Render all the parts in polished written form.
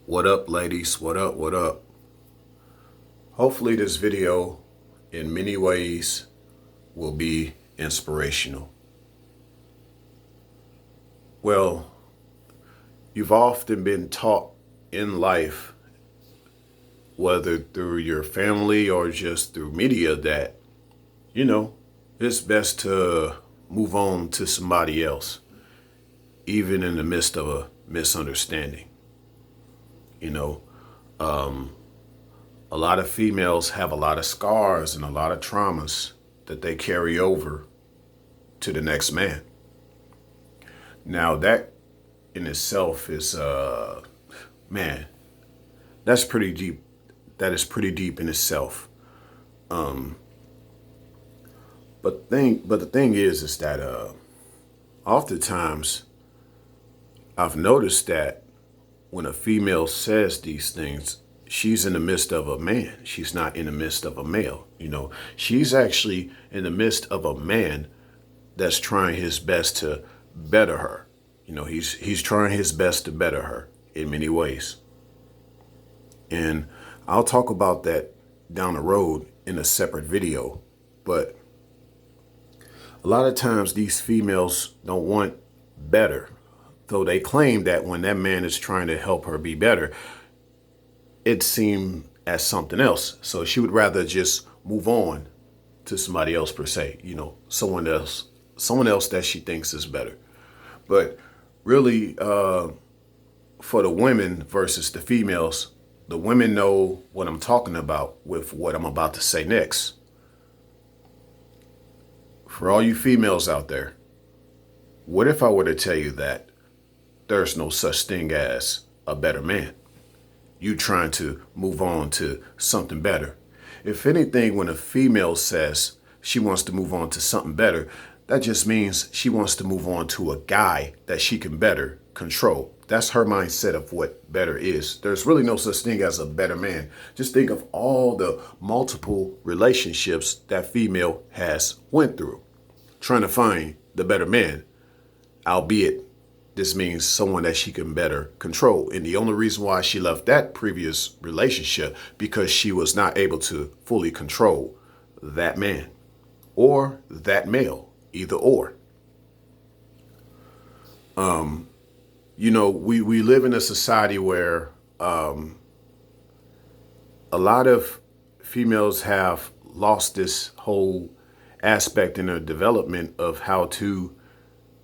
What up, ladies? What up? What up? Hopefully this video in many ways will be inspirational. Well, you've often been taught in life, whether through your family or just through media, that, it's best to move on to somebody else, even in the midst of a misunderstanding. A lot of females have a lot of scars and a lot of traumas that they carry over to the next man. Now that in itself is, man, that's pretty deep. That is pretty deep in itself. But the thing is that oftentimes I've noticed that when a female says these things, she's in the midst of a man. She's not in the midst of a male. She's actually in the midst of a man that's trying his best to better her. He's trying his best to better her in many ways. And I'll talk about that down the road in a separate video. But a lot of times these females don't want better, though they claim that when that man is trying to help her be better, it seemed as something else. So she would rather just move on to somebody else per se, someone else that she thinks is better. But really, for the women versus the females, the women know what I'm talking about with what I'm about to say next. For all you females out there, what if I were to tell you that there's no such thing as a better man? You trying to move on to something better. If anything, when a female says she wants to move on to something better, that just means she wants to move on to a guy that she can better control. That's her mindset of what better is. There's really no such thing as a better man. Just think of all the multiple relationships that female has went through trying to find the better man, albeit this means someone that she can better control. And the only reason why she left that previous relationship, because she was not able to fully control that man or that male, either or. We live in a society where a lot of females have lost this whole aspect in their development of how to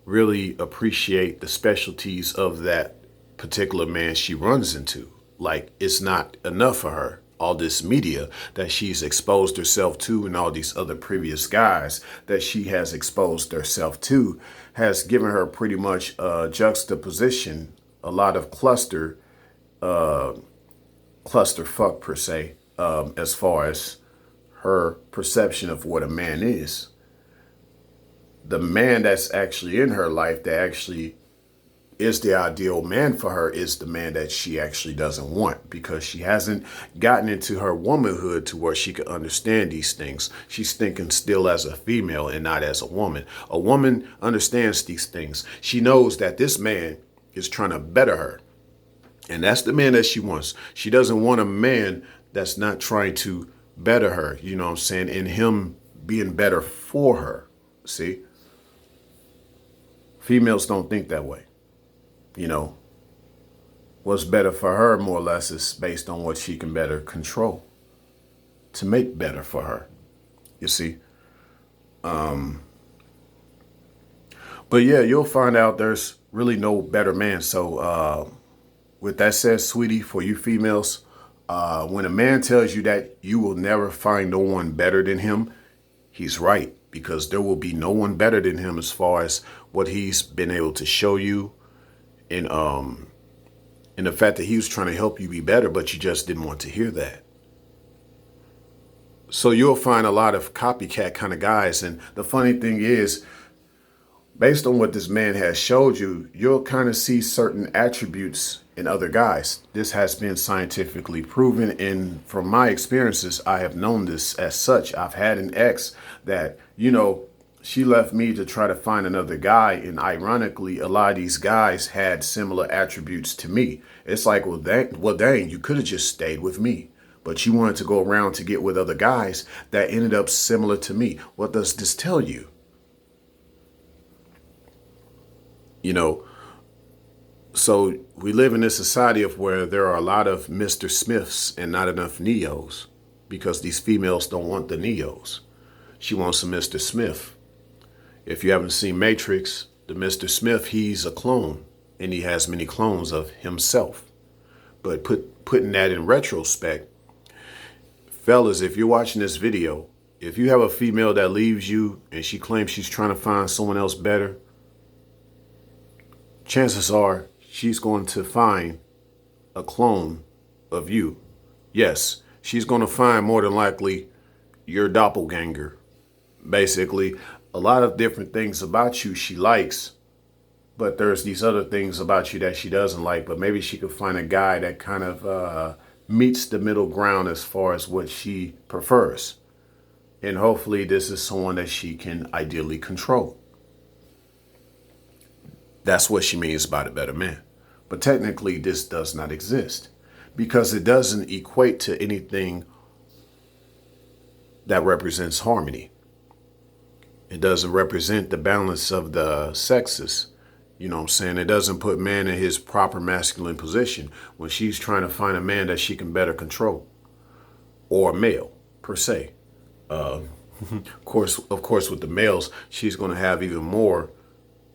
really appreciate the specialties of that particular man she runs into. Like, it's not enough for her. All this media that she's exposed herself to and all these other previous guys that she has exposed herself to has given her pretty much a juxtaposition, a lot of cluster fuck per se, as far as her perception of what a man is. The man that's actually in her life that actually is the ideal man for her is the man that she actually doesn't want, because she hasn't gotten into her womanhood to where she can understand these things. She's thinking still as a female and not as a woman. A woman understands these things. She knows that this man is trying to better her. And that's the man that she wants. She doesn't want a man that's not trying to better her, and him being better for her. See? Females don't think that way. What's better for her, more or less, is based on what she can better control to make better for her. You see? But yeah, you'll find out there's really no better man. So with that said, sweetie, for you females, when a man tells you that you will never find no one better than him, he's right, because there will be no one better than him as far as what he's been able to show you. And the fact that he was trying to help you be better, but you just didn't want to hear that. So you'll find a lot of copycat kind of guys. And the funny thing is, based on what this man has showed you, you'll kind of see certain attributes in other guys. This has been scientifically proven. And from my experiences, I have known this as such. I've had an ex that, she left me to try to find another guy. And ironically, a lot of these guys had similar attributes to me. It's like, well, dang, you could have just stayed with me. But you wanted to go around to get with other guys that ended up similar to me. What does this tell you? You know, so we live in this society of where there are a lot of Mr. Smiths and not enough Neos, because these females don't want the Neos. She wants a Mr. Smith. If you haven't seen Matrix, the Mr. Smith, he's a clone, and he has many clones of himself. But putting that in retrospect, fellas, if you're watching this video, if you have a female that leaves you and she claims she's trying to find someone else better, chances are she's going to find a clone of you. Yes, she's going to find more than likely your doppelganger. Basically, a lot of different things about you she likes, but there's these other things about you that she doesn't like. But maybe she could find a guy that kind of meets the middle ground as far as what she prefers. And hopefully this is someone that she can ideally control. That's what she means by the better man. But technically this does not exist, because it doesn't equate to anything that represents harmony. It doesn't represent the balance of the sexes. You know what I'm saying? It doesn't put man in his proper masculine position when she's trying to find a man that she can better control, or a male per se. Of course, with the males, she's going to have even more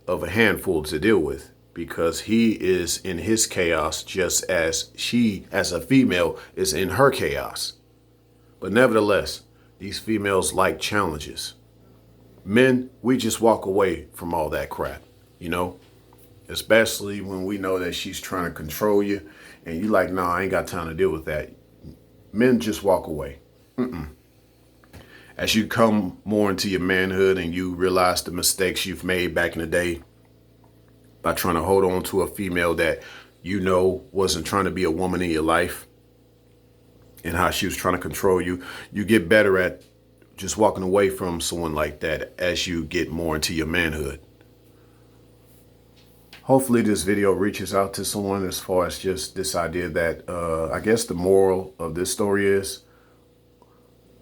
of a handful to deal with, because he is in his chaos just as she, as a female, is in her chaos. But nevertheless, these females like challenges. Men, we just walk away from all that crap, you know, especially when we know that she's trying to control you and you like, nah, I ain't got time to deal with that. Men just walk away. As you come more into your manhood and you realize the mistakes you've made back in the day by trying to hold on to a female that you know wasn't trying to be a woman in your life, and how she was trying to control you, you get better at just walking away from someone like that as you get more into your manhood. Hopefully this video reaches out to someone as far as just this idea that I guess the moral of this story is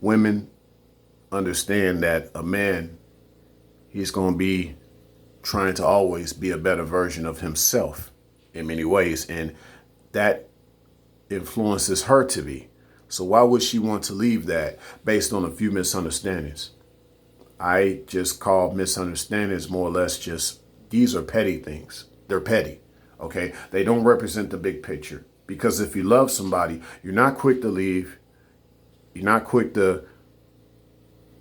women understand that a man, he's going to be trying to always be a better version of himself in many ways, and that influences her to be. So why would she want to leave that based on a few misunderstandings? I just call misunderstandings more or less just, these are petty things. They're petty, okay? They don't represent the big picture. Because if you love somebody, you're not quick to leave. You're not quick to,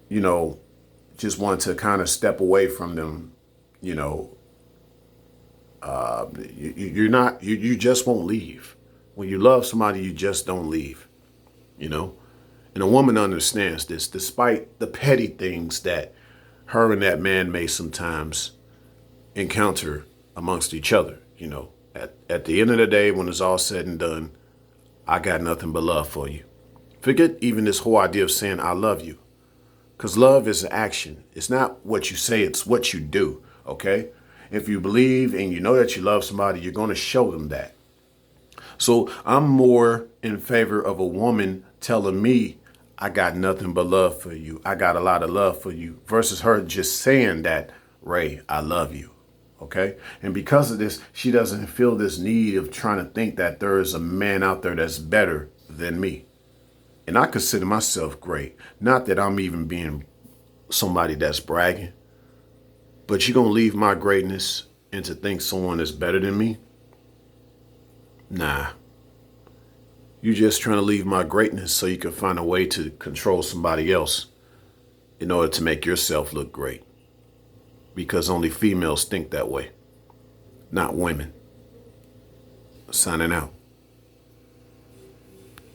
you know, just want to kind of step away from them, you know. You just won't leave. When you love somebody, you just don't leave. You know, and a woman understands this, despite the petty things that her and that man may sometimes encounter amongst each other. You know, at the end of the day, when it's all said and done, I got nothing but love for you. Forget even this whole idea of saying I love you, because love is an action. It's not what you say, it's what you do. OK, if you believe and you know that you love somebody, you're going to show them that. So I'm more in favor of a woman telling me I got nothing but love for you. I got a lot of love for you, versus her just saying that, Ray, I love you. OK, and because of this, she doesn't feel this need of trying to think that there is a man out there that's better than me. And I consider myself great. Not that I'm even being somebody that's bragging, but you're going to leave my greatness and to think someone is better than me? Nah. You're just trying to leave my greatness so you can find a way to control somebody else in order to make yourself look great. Because only females think that way, not women. Signing out.